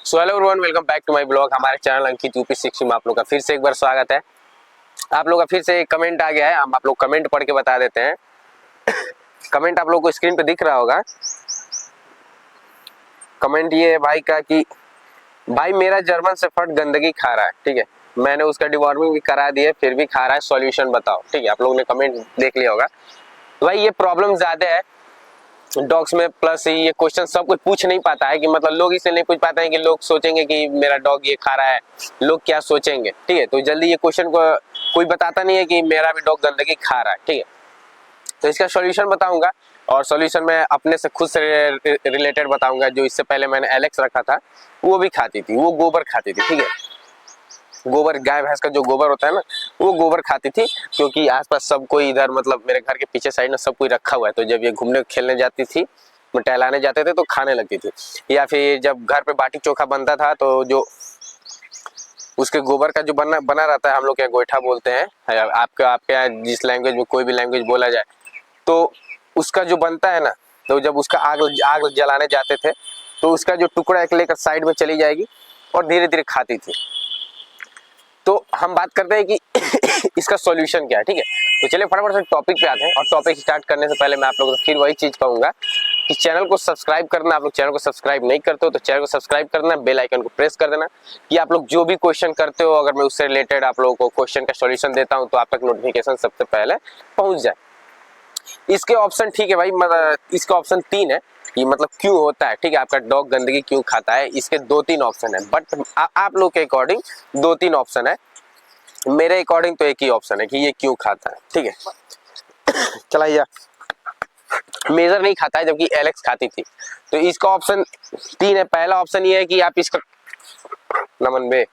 So hello everyone, welcome back to my blog. हमारे channel Ankit UP 60 में आप लोग का फिर से एक बार स्वागत है। आप लोग का फिर से एक कमेंट आ गया है, हम आप लोग कमेंट पढ़ के बता देते हैं। कमेंट आप लोग को स्क्रीन पे दिख रहा होगा। कमेंट ये है भाई का कि भाई मेरा जर्मन शेफर्ड गंदगी खा रहा है। ठीक है, मैंने उसका डिवॉर्मिंग भी करा दी है, फिर भी खा रहा है, सॉल्यूशन बताओ। ठीक है, आप लोगों ने कमेंट देख लिया होगा। भाई ये प्रॉब्लम ज्यादा है डॉग्स में, प्लस ये क्वेश्चन सब कोई पूछ नहीं पाता है कि मतलब लोग इसलिए नहीं पूछ पाते हैं कि लोग सोचेंगे कि मेरा डॉग ये खा रहा है, लोग क्या सोचेंगे। ठीक है, तो जल्दी ये क्वेश्चन को कोई बताता नहीं है कि मेरा भी डॉग गंदगी खा रहा है। ठीक है, तो इसका सॉल्यूशन बताऊंगा, और सॉल्यूशन मैं अपने से खुद से रिलेटेड बताऊंगा। जो इससे पहले मैंने एलेक्स रखा था, वो भी खाती थी, वो गोबर खाती थी। ठीक है, गोबर, गाय भैंस का जो गोबर होता है ना, वो गोबर खाती थी, क्योंकि आसपास सब कोई इधर मतलब मेरे घर के पीछे साइड में सब कोई रखा हुआ है। तो जब ये घूमने खेलने जाती थी, टहलाने जाते थे, तो खाने लगती थी। या फिर जब घर पे बाटी चोखा बनता था, तो जो उसके गोबर का जो बना बना रहता है, हम लोग क्या गोईठा बोलते हैं, आपके यहाँ जिस लैंग्वेज में कोई भी लैंग्वेज बोला जाए, तो उसका जो बनता है ना, तो जब उसका आग आग जलाने जाते थे, तो उसका जो टुकड़ा एक लेकर साइड में चली जाएगी और धीरे धीरे खाती थी। तो हम बात करते हैं कि इसका सॉल्यूशन क्या है। ठीक है, तो चलिए फटाफट से टॉपिक पे आते हैं। और टॉपिक स्टार्ट करने से पहले मैं आप लोगों से फिर वही चीज कहूंगा कि चैनल को सब्सक्राइब करना। आप लोग चैनल को सब्सक्राइब नहीं करते हो तो चैनल को सब्सक्राइब करना, बेल आइकन को प्रेस कर देना, कि आप लोग जो भी क्वेश्चन करते हो, अगर मैं उससे रिलेटेड आप लोगों को क्वेश्चन का सॉल्यूशन देता हूं, तो आप तक नोटिफिकेशन सबसे पहले पहुंच जाए। इसके ऑप्शन, ठीक है भाई, मतलब इसका ऑप्शन 3 है कि मतलब क्यों होता है। ठीक है, आपका डॉग गंदगी क्यों खाता है, इसके 2-3 ऑप्शन है। बट आप लोग के अकॉर्डिंग 2-3 ऑप्शन है, मेरे अकॉर्डिंग तो एक ही ऑप्शन है कि ये क्यों खाता है। ठीक है, चला ये मेजर नहीं खाता है, जबकि एलेक्स खाती थी। तो इसका ऑप्शन 3 है। पहला ऑप्शन ये है कि आप इसका नमन बे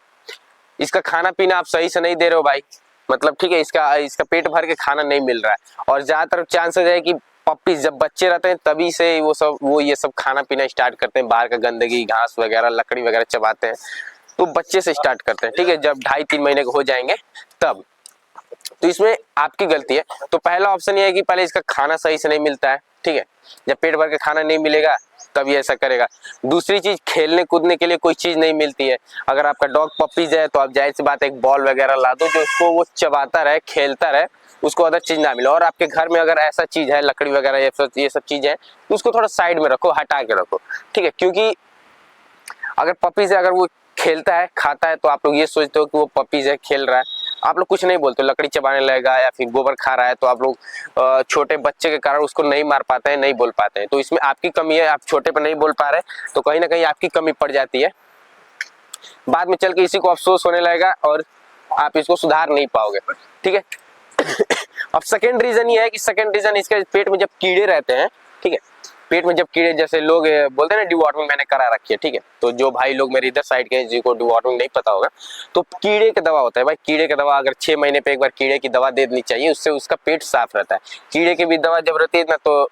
इसका खाना पीना आप सही से नहीं दे रहे हो भाई। मतलब ठीक है, इसका पेट भर के खाना नहीं मिल रहा है, और ज्यादातर चांसेस है कि पप्पीज जब बच्चे रहते हैं तभी से वो ये सब खाना पीना स्टार्ट करते हैं। बाहर का गंदगी, घास वगैरह, लकड़ी वगैरह चबाते हैं, तो बच्चे से स्टार्ट करते हैं। ठीक है, जब 2.5-3 महीने के हो जाएंगे तब। तो इसमें आपकी गलती है। तो पहला ऑप्शन ये है कि पहले इसका खाना सही से नहीं मिलता है। ठीक है, जब पेट भर के खाना नहीं मिलेगा तब ये ऐसा करेगा। दूसरी चीज, खेलने कूदने के लिए कोई चीज नहीं मिलती है। अगर आपका डॉग पपीज है, तो आप जाहिर सी बात एक बॉल वगैरह ला दो, जो उसको वो चबाता रहे, खेलता रहे, उसको अदर चीज ना मिले। और आपके घर में अगर ऐसा चीज है, लकड़ी वगैरह ये सब चीज है, तो उसको थोड़ा साइड में रखो, हटा के रखो। ठीक है, क्योंकि अगर पपीज है, अगर वो खेलता है, खाता है, तो आप लोग ये सोचते हो कि वो पपीज है, खेल रहा है, आप लोग कुछ नहीं बोलते। लकड़ी चबाने लगेगा या फिर गोबर खा रहा है, तो आप लोग छोटे बच्चे के कारण उसको नहीं मार पाते हैं, नहीं बोल पाते हैं। तो इसमें आपकी कमी है, आप छोटे पर नहीं बोल पा रहे, तो कहीं ना कहीं आपकी कमी पड़ जाती है। बाद में चल के इसी को अफसोस होने लगेगा और आप इसको सुधार नहीं पाओगे। ठीक है, अब सेकेंड रीजन ये है कि सेकेंड रीजन, इसके पेट में जब कीड़े रहते हैं, ठीक है, पेट में जब कीड़े, जैसे लोग बोलते हैं ना डिवॉर्मिंग मैंने करा रखी है। ठीक है, तो जो भाई लोग मेरे इधर साइड के हैं जिनको डिवॉर्मिंग नहीं पता होगा, तो कीड़े का दवा होता है भाई। कीड़े का दवा अगर 6 महीने पे एक बार कीड़े की दवा दे देनी चाहिए, उससे उसका पेट साफ रहता है। कीड़े की भी दवा जब रहती है ना, तो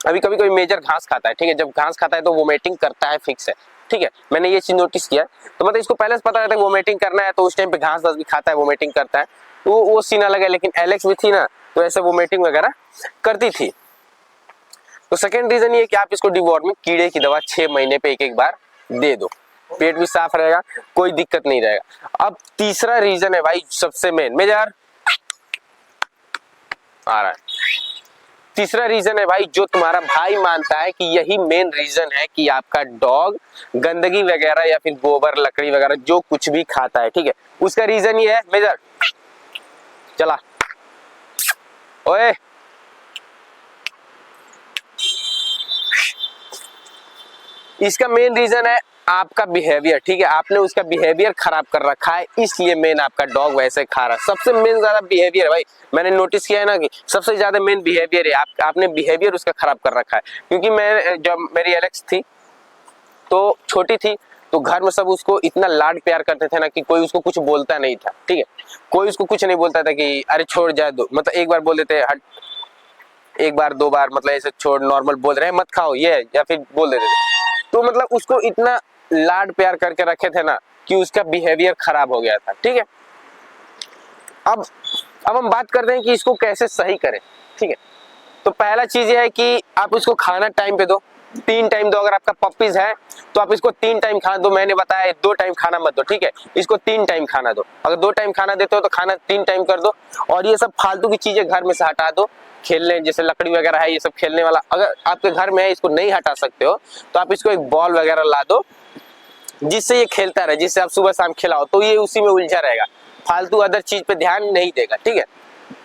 अभी कभी कोई मेजर घास खाता है, ठीक है, जब घास खाता है तो वोमिटिंग करता है, फिक्स है। ठीक है, मैंने ये चीज नोटिस किया। तो मतलब इसको पहले से पता रहता है वोमिटिंग करना है, तो उस टाइम पे घास भी खाता है, वोमिटिंग करता है, तो वो सीन अलग है। लेकिन एलेक्स भी थी ना, तो ऐसे वोमिटिंग वगैरह करती थी। तो सेकेंड रीजन ये कि आप इसको डिवॉर्मिंग कीड़े की दवा 6 महीने पे एक बार दे दो, पेट भी साफ रहेगा, कोई दिक्कत नहीं रहेगा। अब तीसरा रीजन है भाई, सबसे मेजर आ रहा है। तीसरा रीजन है भाई, जो तुम्हारा भाई मानता है कि यही मेन रीजन है कि आपका डॉग गंदगी वगैरह या फिर गोबर, लकड़ी वगैरह जो कुछ भी खाता है। ठीक है, उसका रीजन ये है मेजर, चला ओए, इसका मेन रीजन है आपका बिहेवियर। ठीक है, आपने उसका बिहेवियर खराब कर रखा है, इसलिए मेन आपका डॉग वैसे खा रहा है। सबसे मेन ज्यादा बिहेवियर है भाई, मैंने नोटिस किया है ना कि सबसे ज्यादा मेन बिहेवियर है। आपने बिहेवियर उसका खराब कर रखा है। क्योंकि मैं, जब मेरी एलेक्स थी तो छोटी थी, तो घर में सब उसको इतना लाड प्यार करते थे ना कि कोई उसको कुछ बोलता नहीं था। ठीक है, कोई उसको कुछ नहीं बोलता था कि अरे छोड़ जाए दो, मतलब एक बार बोल देते हट, एक बार 2 बार, मतलब ऐसे छोड़, नॉर्मल बोल रहे हैं मत खाओ ये, या फिर बोल देते थे। तो मतलब उसको इतना लाड प्यार करके रखे थे ना कि उसका बिहेवियर खराब हो गया था। ठीक है, अब हम बात करते हैं कि इसको कैसे सही करें। ठीक है, तो पहला चीज ये है कि आप इसको खाना टाइम पे दो, 3 टाइम दो। अगर आपका पप्पीज है तो आप इसको 3 टाइम खाना दो। मैंने बताया 2 टाइम खाना मत दो, ठीक है, इसको 3 टाइम खाना दो। अगर 2 टाइम खाना देते हो तो खाना 3 टाइम कर दो। और ये सब फालतू की चीजें घर में से हटा दो, खेलने जैसे लकड़ी वगैरह है, ये सब खेलने वाला अगर आपके घर में है, इसको नहीं हटा सकते हो तो आप इसको एक बॉल वगैरह ला दो जिससे ये खेलता रहे, जिससे आप सुबह शाम खिलाओ तो ये उसी में उलझा रहेगा, फालतू अदर चीज पे ध्यान नहीं देगा, ठीक है।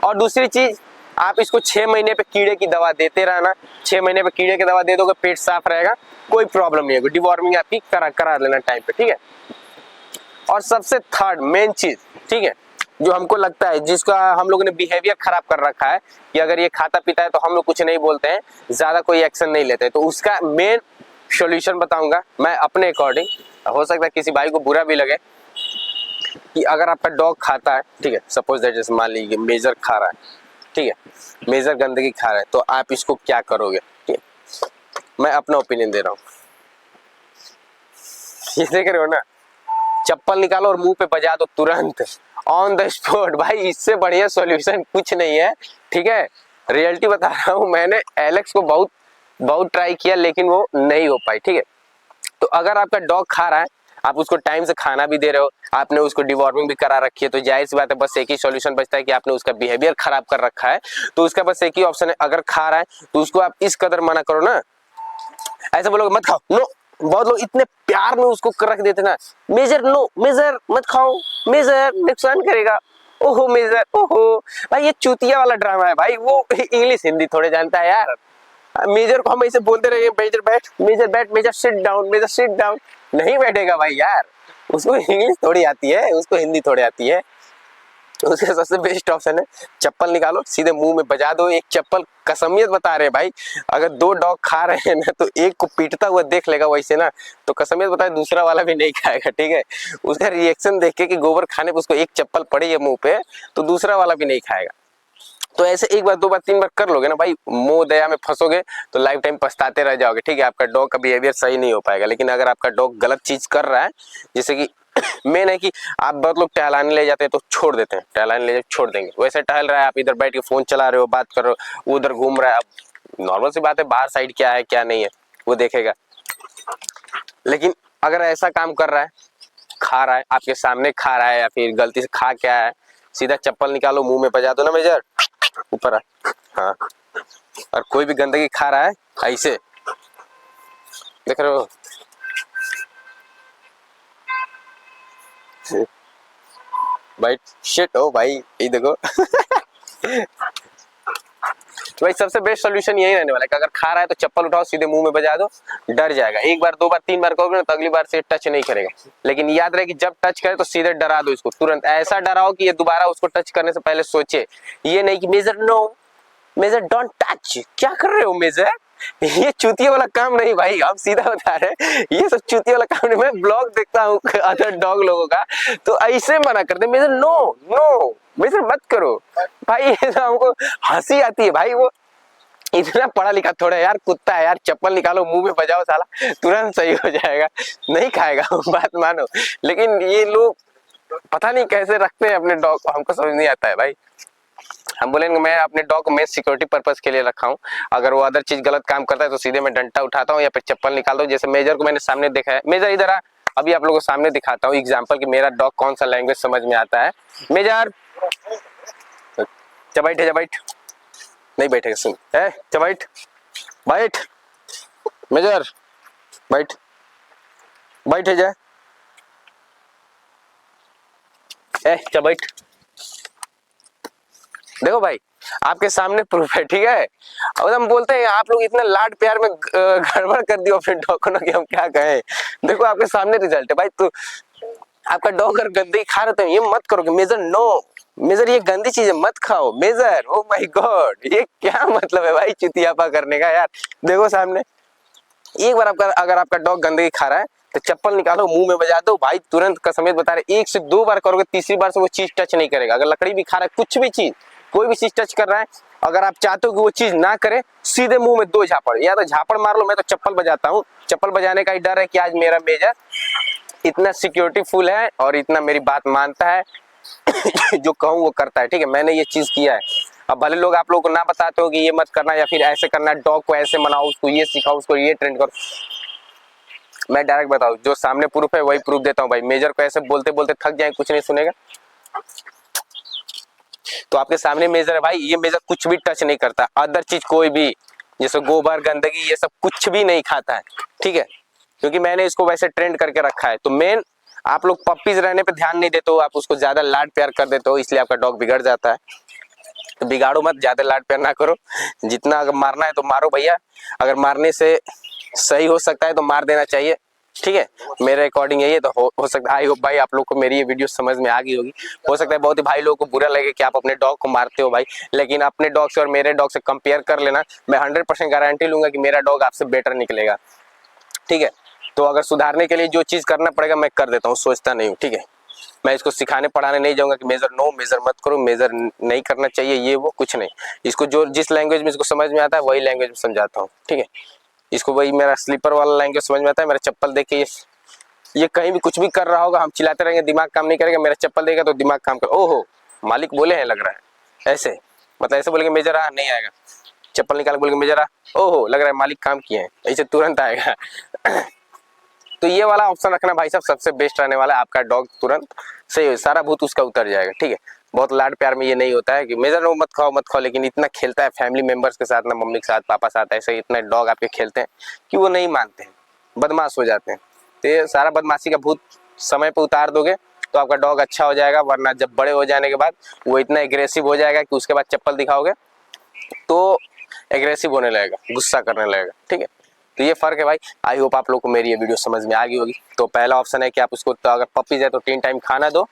और दूसरी चीज, आप इसको 6 महीने पे कीड़े की दवा देते रहना। 6 महीने पे कीड़े की दवा दे दोगे, पेट साफ रहेगा, कोई प्रॉब्लम नहीं होगी। डिवॉर्मिंग आपकी करा लेना टाइम पे, ठीक है। और सबसे थर्ड मेन चीज, ठीक है, जो हमको लगता है जिसका हम लोगों ने बिहेवियर खराब कर रखा है कि अगर ये खाता पीता है तो हम लोग कुछ नहीं बोलते हैं, ज्यादा कोई एक्शन नहीं लेते, तो उसका मेन सॉल्यूशन बताऊंगा मैं अपने अकॉर्डिंग। हो सकता है किसी भाई को बुरा भी लगे कि अगर आपका डॉग खाता है, ठीक है, सपोज दैट जैसे मान लीजिए मेजर खा रहा है, ठीक है, मेजर गंदगी खा रहा है, तो आप इसको क्या करोगे, ठीक है। मैं अपना ओपिनियन दे रहा हूँ, ये देख रहे हो ना, चप्पल निकालो और मुंह पे बजा दो तुरंत, ऑन द स्पॉट। भाई इससे बढ़िया सॉल्यूशन कुछ नहीं है, ठीक है। रियलिटी बता रहा हूँ, मैंने एलेक्स को बहुत ट्राई किया लेकिन वो नहीं हो पाई, ठीक है। तो अगर आपका डॉग खा रहा है, आप उसको टाइम से खाना भी दे रहे हो, आपने उसको डिवॉर्मिंग भी करा रखी है, तो जाहिर सी बात है बस एक ही सॉल्यूशन बचता है कि आपने उसका बिहेवियर खराब कर रखा है। तो उसका बस एक ही ऑप्शन है, अगर खा रहा है तो उसको आप इस कदर मना करो ना, ऐसा बोलोगे मत खाओ, नो। बहुत लोग इतने प्यार में उसको रख देते ना, मेजर नो, मेजर मत खाओ, मेजर नुकसान करेगा, ओहो मेजर, ओहो। भाई ये चूतिया वाला ड्रामा है भाई, वो इंग्लिश हिंदी थोड़े जानता है यार। मेजर को हम ऐसे बोलते रहे, मेजर बैठ, मेजर बैठ, major sit down, major sit down, नहीं बैठेगा भाई यार, उसको इंग्लिश थोड़ी आती है, उसको हिंदी थोड़ी आती है। उसका सबसे बेस्ट ऑप्शन है चप्पल निकालो, सीधे मुंह में बजा दो एक चप्पल। कसमियत बता रहे भाई, अगर 2 डॉग खा रहे हैं ना तो एक को पीटता हुआ देख लेगा वैसे ना, तो कसमियत बता दूसरा वाला भी नहीं खाएगा, ठीक है। उसका रिएक्शन देख के कि गोबर खाने पे उसको एक चप्पल पड़ी है मुंह पे, तो दूसरा वाला भी नहीं खाएगा। तो ऐसे 1 बार 2 बार 3 बार कर लोगे ना भाई, मोह दया में फंसोगे तो लाइफ टाइम पछताते रह जाओगे, ठीक है। आपका डॉग का बिहेवियर सही नहीं हो पाएगा। लेकिन अगर आपका डॉग गलत चीज कर रहा है, जैसे कि मेन है कि आप बहुत लोग टहलाने ले जाते हैं तो छोड़ देते हैं, टहलाने ले छोड़ देंगे, वैसे टहल रहा है, आप इधर बैठ के फोन चला रहे हो, बात कर रहे हो, वो उधर घूम रहा है, अब नॉर्मल सी बात है बाहर साइड क्या है क्या नहीं है वो देखेगा। लेकिन अगर ऐसा काम कर रहा है, खा रहा है, आपके सामने खा रहा है या फिर गलती से खा क्या है, सीधा चप्पल निकालो मुंह में बजा दो ना मेजर, ऊपर आ, हाँ। और कोई भी गंदगी खा रहा है ऐसे देख रहे हो, भाई शिट हो भाई, ये देखो। तो भाई सबसे बेस्ट सॉल्यूशन यही रहने वाला है कि अगर खा रहा है तो चप्पल उठाओ, सीधे मुंह में बजा दो, डर जाएगा। 1 बार 2 बार 3 बार करोगे ना तो अगली बार से टच नहीं करेगा। लेकिन याद रहे कि जब टच करे तो सीधे डरा दो इसको, तुरंत ऐसा डराओ कि ये दोबारा उसको टच करने से पहले सोचे। ये नहीं कि major no, major don't touch, क्या कर रहे हो मेजर, ये चूतिया वाला काम नहीं भाई, हम सीधा बता रहे हैं, ये सब चूतिया वाला काम नहीं। मैं ब्लॉग देखता हूँ अदर डॉग लोगों का, तो ऐसे मना करते मेजर नो नो, मेजर मत करो भाई। ये तो हमको हंसी आती है भाई, वो इतना पढ़ा लिखा थोड़ा यार, कुत्ता है यार, चप्पल निकालो मुंह में बजाओ साला, तुरंत सही हो जाएगा, नहीं खाएगा, बात मानो। लेकिन ये लोग पता नहीं कैसे रखते हैं अपने डॉग को, हमको समझ नहीं आता है भाई। हम बोलेंगे मैं अपने डॉग को मैं सिक्योरिटी पर्पस के लिए रखा हूँ, अगर वो अदर चीज गलत काम करता है तो सीधे मैं डंडा उठाता हूँ या फिर चप्पल निकालता हूँ। जैसे मेजर को मैंने सामने देखा है, मेजर इधर आ, अभी आप लोगों को सामने दिखाता हूँ एग्जाम्पल कि मेरा डॉग कौन सा लैंग्वेज समझ में आता है। मेजर चबैठ चबैठ, नहीं बैठेगा, सुन ए चबैठ बैठ, मेजर बैठ, बैठ जा, ए चबैठ। देखो भाई आपके सामने प्रूफ है, ठीक है। अब हम बोलते हैं आप लोग इतना लाड प्यार में गड़बड़ कर दियो अपने डॉग को ना कि हम क्या कहें। देखो आपके सामने रिजल्ट है भाई, तो आपका डॉग अगर गंदगी खा रहे तो ये मत करो कि मेजर नो, मेजर ये गंदी चीजें मत खाओ मेजर, ओ माय गॉड, ये क्या मतलब है भाई चुतियापा करने का यार। देखो सामने, एक बार आपका अगर आपका डॉग गंदगी खा रहा है तो चप्पल निकालो मुंह में बजा दो भाई, तुरंत कसमियत बता रहे 1 से 2 बार करोगे, तीसरी बार से वो चीज टच नहीं करेगा। अगर लकड़ी भी खा रहा है, कुछ भी चीज, कोई भी चीज टच कर रहा है, अगर आप चाहते हो कि वो चीज ना करे, सीधे मुंह में 2 झापड़, या तो झापड़ मार लो, मैं तो चप्पल बजाता हूँ। चप्पल बजाने का ही डर है कि आज मेरा मेजर इतना सिक्योरिटी फुल है और इतना मेरी बात मानता है, जो कहूँ वो करता है, ठीक है। मैंने ये चीज किया है, अब भले लोग आप लोगों को ना बताते हो कि ये मत करना या फिर ऐसे करना, डॉग को ऐसे मनाओ, उसको ये सिखाओ, उसको ये ट्रेन करो, मैं डायरेक्ट बताऊं जो सामने प्रूफ है वही प्रूफ देता हूँ भाई। मेजर को ऐसे बोलते बोलते थक जाए, कुछ नहीं सुनेगा, तो आपके सामने मेजर है भाई, ये मेजर कुछ भी टच नहीं करता, अदर चीज कोई भी जैसे गोबर गंदगी ये सब कुछ भी नहीं खाता है, ठीक है, क्योंकि मैंने इसको वैसे ट्रेंड करके रखा है। तो मेन आप लोग पप्पीज रहने पे ध्यान नहीं देते हो, आप उसको ज्यादा लाड प्यार कर देते हो, इसलिए आपका डॉग बिगड़ जाता है। तो बिगाड़ो मत, ज्यादा लाड प्यार ना करो, जितना अगर मारना है तो मारो भैया, अगर मारने से सही हो सकता है तो मार देना चाहिए, ठीक है, मेरे अकॉर्डिंग यही है। तो हो सकता है, आई होप भाई आप लोग को मेरी ये वीडियो समझ में आ गई होगी। हो सकता है बहुत ही भाई लोगों को बुरा लगे कि आप अपने डॉग को मारते हो भाई, लेकिन अपने डॉग से और मेरे डॉग से कंपेयर कर लेना, मैं 100% गारंटी लूंगा कि मेरा डॉग आपसे बेटर निकलेगा, ठीक है। तो अगर सुधारने के लिए जो चीज करना पड़ेगा मैं कर देता हूँ, सोचता नहीं हूँ, ठीक है। मैं इसको सिखाने पढ़ाने नहीं जाऊंगा कि मेजर नो, मेजर मत करो, मेजर नहीं करना चाहिए, ये वो कुछ नहीं। इसको जो जिस लैंग्वेज में इसको समझ में आता है वही लैंग्वेज में समझाता हूँ, ठीक है। इसको वही मेरा स्लीपर वाला लैंग्वेज समझ में आता है, मेरा चप्पल देख के ये कहीं भी कुछ भी कर रहा होगा, हम चिल्लाते रहेंगे दिमाग काम नहीं करेगा, मेरा चप्पल देगा तो दिमाग काम कर, ओहो मालिक बोले हैं लग रहा है, ऐसे मतलब ऐसे बोलेंगे मेजर आ, नहीं आएगा, चप्पल निकाल बोलेंगे मेजर आ, ओहो लग रहा है मालिक काम किए हैं, ऐसे तुरंत आएगा। तो ये वाला ऑप्शन रखना भाई साहब, सबसे बेस्ट रहने वाला है, आपका डॉग तुरंत सही सारा भूत उसका उतर जाएगा, ठीक है। बहुत लाड प्यार में ये नहीं होता है कि मेजर नो मत खाओ, लेकिन इतना खेलता है फैमिली मेंबर्स के साथ ना, मम्मी के साथ पापा के साथ, ऐसे इतने डॉग आपके खेलते हैं कि वो नहीं मानते हैं, बदमाश हो जाते हैं। तो ये सारा बदमाशी का भूत समय पे उतार दोगे तो आपका डॉग अच्छा हो जाएगा, वरना जब बड़े हो जाने के बाद वो इतना एग्रेसिव हो जाएगा कि उसके बाद चप्पल दिखाओगे तो एग्रेसिव होने लगेगा, गुस्सा करने लगेगा, ठीक है। तो ये फर्क है भाई। आई होप आप लोग को मेरी ये वीडियो समझ में आ गई होगी। तो पहला ऑप्शन है कि आप उसको, तो अगर पपीज है तो 3 टाइम खाना दो,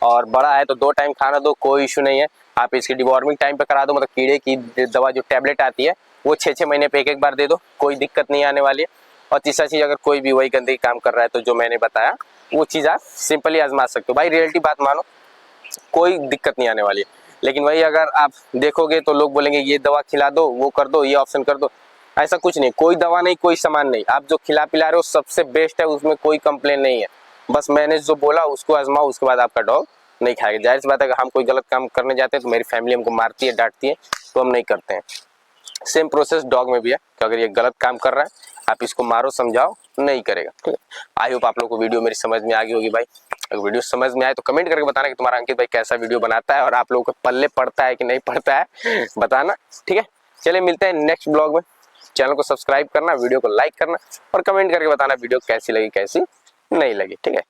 और बड़ा है तो 2 टाइम खाना दो, कोई इशू नहीं है। आप इसकी डिवॉर्मिंग टाइम पे करा दो, मतलब कीड़े की दवा जो टैबलेट आती है वो 6-6 महीने पे एक बार दे दो, कोई दिक्कत नहीं आने वाली है। और तीसरा चीज, अगर कोई भी वही गंदगी काम कर रहा है तो जो मैंने बताया वो चीज आप सिंपली आजमा सकते हो भाई, रियलिटी बात मानो, कोई दिक्कत नहीं आने वाली है। लेकिन वही अगर आप देखोगे तो लोग बोलेंगे ये दवा खिला दो, वो कर दो, ये ऑप्शन कर दो, ऐसा कुछ नहीं, कोई दवा नहीं, कोई सामान नहीं, आप जो खिला पिला रहे हो सबसे बेस्ट है, उसमें कोई कंप्लेन नहीं है। बस मैंने जो बोला उसको आजमाओ, उसके बाद आपका डॉग नहीं खाएगा। जाहिर सी बात है अगर हम कोई गलत काम करने जाते हैं तो मेरी फैमिली हमको मारती है, डांटती है, तो हम नहीं करते हैं। सेम प्रोसेस डॉग में भी है कि अगर ये गलत काम कर रहा है आप इसको मारो, समझाओ, नहीं करेगा, ठीक है। आई होप आप लोग को वीडियो मेरी समझ में आ गई होगी भाई। अगर वीडियो समझ में आए तो कमेंट करके बताना कि तुम्हारा अंकित भाई कैसा वीडियो बनाता है और आप लोगों को पल्ले पड़ता है कि नहीं पड़ता है, बताना, ठीक है। चलिए मिलते हैं नेक्स्ट ब्लॉग में। चैनल को सब्सक्राइब करना, वीडियो को लाइक करना और कमेंट करके बताना वीडियो कैसी लगी कैसी नहीं लगी, ठीक है।